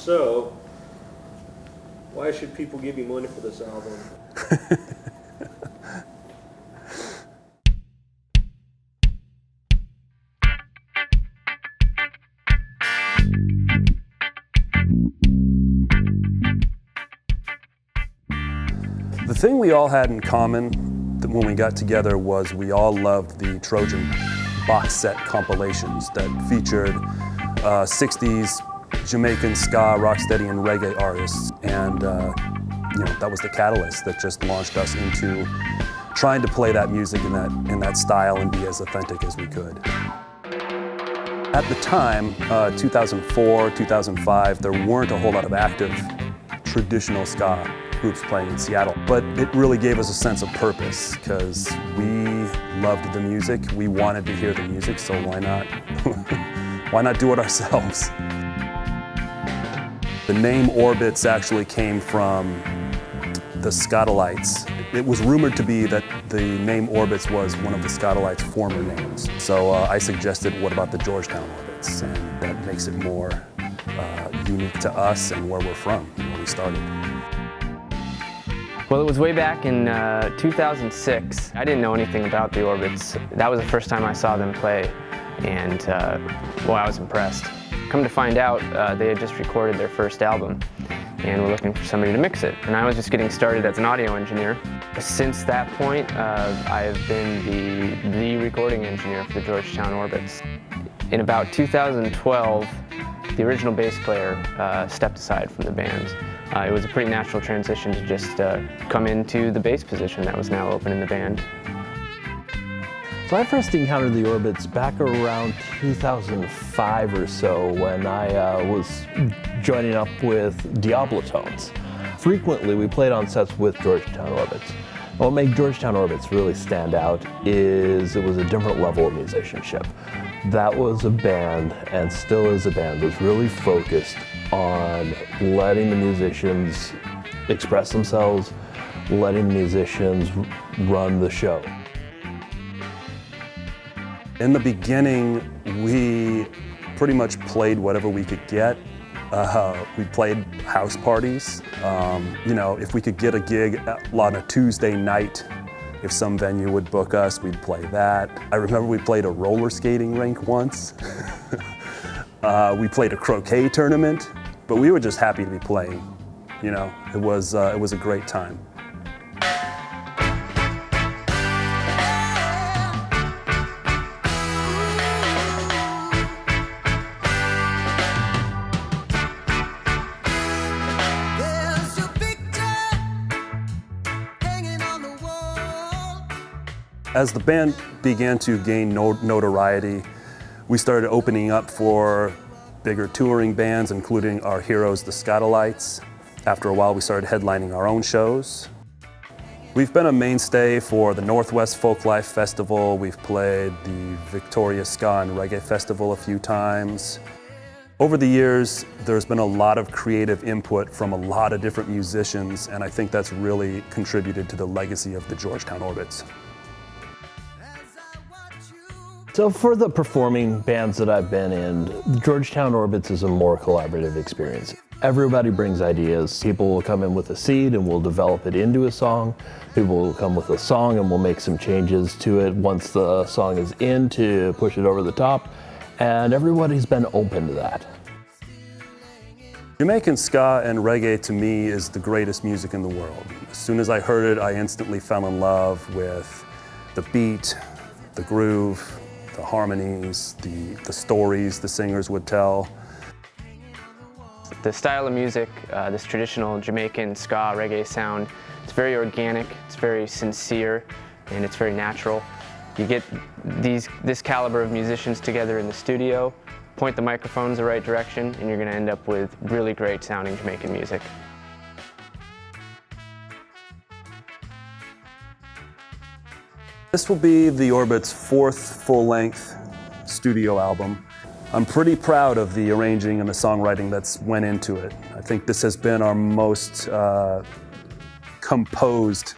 So, why should people give you money for this album? The thing we all had in common when we got together was we all loved the Trojan box set compilations that featured 60s Jamaican ska, rocksteady, and reggae artists. And that was the catalyst that just launched us into trying to play that music in that style and be as authentic as we could. At the time, 2004, 2005, there weren't a whole lot of active traditional ska groups playing in Seattle, but it really gave us a sense of purpose because we loved the music. We wanted to hear the music, so why not? Why not do it ourselves? The name Orbits actually came from the Skatalites. It was rumored to be that the name Orbits was one of the Skatalites' former names. So I suggested, what about the Georgetown Orbits? And that makes it more unique to us and where we're from, where we started. Well, it was way back in 2006. I didn't know anything about the Orbits. That was the first time I saw them play, and I was impressed. Come to find out, they had just recorded their first album, and were looking for somebody to mix it. And I was just getting started as an audio engineer. Since that point, I've been the recording engineer for the Georgetown Orbits. In about 2012, the original bass player stepped aside from the band. It was a pretty natural transition to just come into the bass position that was now open in the band. So I first encountered the Orbits back around 2005 or so when I was joining up with Diablotones. Frequently we played on sets with Georgetown Orbits. What made Georgetown Orbits really stand out is it was a different level of musicianship. That was a band, and still is a band, that's really focused on letting the musicians express themselves, letting the musicians run the show. In the beginning, we pretty much played whatever we could get. We played house parties. If we could get a gig on a Tuesday night, if some venue would book us, we'd play that. I remember we played a roller skating rink once. We played a croquet tournament, but we were just happy to be playing. It was a great time. As the band began to gain notoriety, we started opening up for bigger touring bands, including our heroes, the Skatalites. After a while, we started headlining our own shows. We've been a mainstay for the Northwest Folklife Festival. We've played the Victoria Ska and Reggae Festival a few times. Over the years, there's been a lot of creative input from a lot of different musicians, and I think that's really contributed to the legacy of the Georgetown Orbits. So for the performing bands that I've been in, the Georgetown Orbits is a more collaborative experience. Everybody brings ideas. People will come in with a seed and we'll develop it into a song. People will come with a song and we'll make some changes to it once the song is in to push it over the top. And everybody's been open to that. Jamaican ska and reggae to me is the greatest music in the world. As soon as I heard it, I instantly fell in love with the beat, the groove, the harmonies, the stories the singers would tell. The style of music, this traditional Jamaican ska reggae sound, it's very organic, it's very sincere, and it's very natural. You get this caliber of musicians together in the studio, point the microphones the right direction, and you're going to end up with really great sounding Jamaican music. This will be the Orbits' fourth full-length studio album. I'm pretty proud of the arranging and the songwriting that's went into it. I think this has been our most composed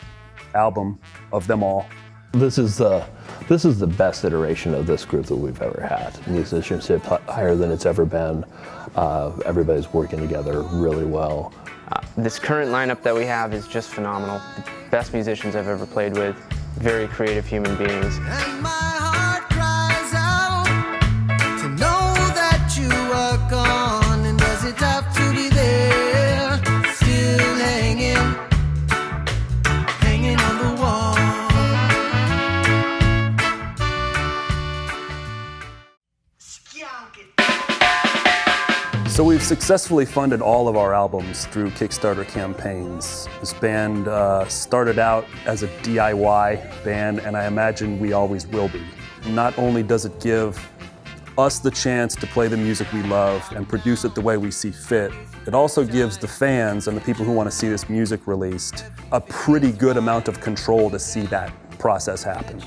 album of them all. This is the best iteration of this group that we've ever had. Musicianship higher than it's ever been. Everybody's working together really well. This current lineup that we have is just phenomenal. The best musicians I've ever played with, very creative human beings. And my heart cries out to know that you are gone, and does it have to be there, still hanging on the wall. So we've successfully funded all of our albums through Kickstarter campaigns. This band started out as a DIY band, and I imagine we always will be. Not only does it give us the chance to play the music we love and produce it the way we see fit, it also gives the fans and the people who want to see this music released a pretty good amount of control to see that process happen.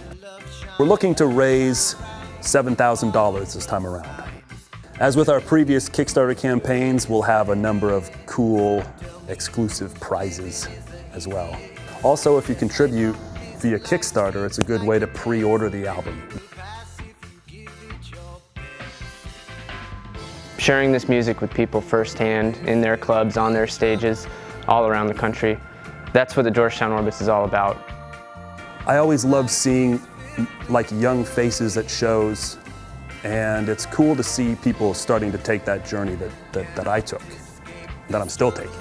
We're looking to raise $7,000 this time around. As with our previous Kickstarter campaigns, we'll have a number of cool, exclusive prizes as well. Also, if you contribute via Kickstarter, it's a good way to pre-order the album. Sharing this music with people firsthand, in their clubs, on their stages, all around the country. That's what the Georgetown Orbits is all about. I always love seeing young faces at shows, and it's cool to see people starting to take that journey that I took, that I'm still taking.